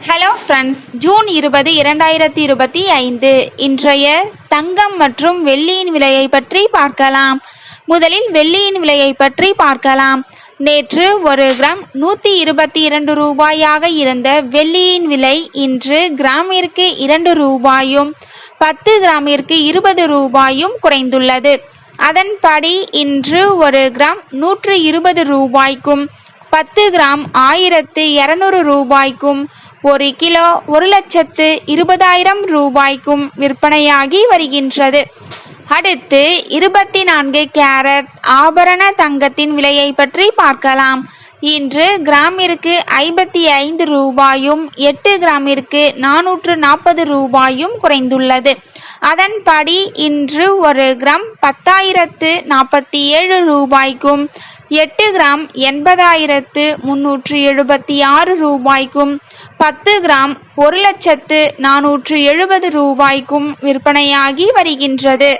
Hello friends, June 20, 2025 இன்றைய தங்கம் மற்றும் வெள்ளியின் விலையை பற்றி பார்க்கலாம். முதலில் வெள்ளியின் விலையை பற்றி பார்க்கலாம். நேற்று 1 கிராம் 122 ரூபாயாக இருந்த வெள்ளியின் விலை இன்று கிராமிற்கு 2 ரூபாயும் 10 கிராமிற்கு 20 ரூபாயும் குறைந்துள்ளது. அதன்படி இன்று 1 கிராம் 120 ரூபாய்க்கும் 10 கிராம் 1200 ரூபாய்க்கும் 1 கிலோ 1,20,000 ரூபாய்க்கும் விற்பனையாகி வருகின்றது. அடுத்து 24 கேரட் ஆபரண தங்கத்தின் விலையை பற்றி பார்க்கலாம். இன்று கிராமிற்கு 55 ரூபாயும் 8 கிராமிற்கு 440 ரூபாயும் குறைந்துள்ளது. அதன்படி இன்று 1 கிராம் 10,047 ரூபாய்க்கும் 8 கிராம் 80,376 ரூபாய்க்கும் 10 கிராம் 1,470 ரூபாய்க்கும் விற்பனையாகி வருகின்றது.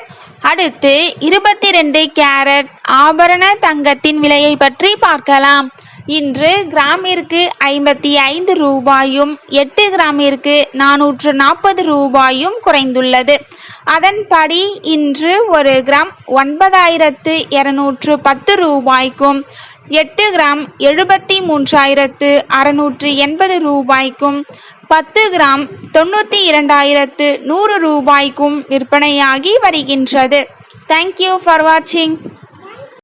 அடுத்து 22 கேரட் ஆபரண தங்கத்தின் விலையை பற்றி பார்க்கலாம். இன்று கிராமிற்கு 55 ரூபாயும் 8 கிராமிற்கு 440 ரூபாயும் குறைந்துள்ளது. அதன்படி இன்று 1 கிராம் 9,210 ரூபாய்க்கும் 8 கிராம் 73,680 ரூபாய்க்கும் 10 கிராம் 92,100 ரூபாய்க்கும் விற்பனையாகி வருகின்றது. தேங்க்யூ ஃபார் வாட்சிங்.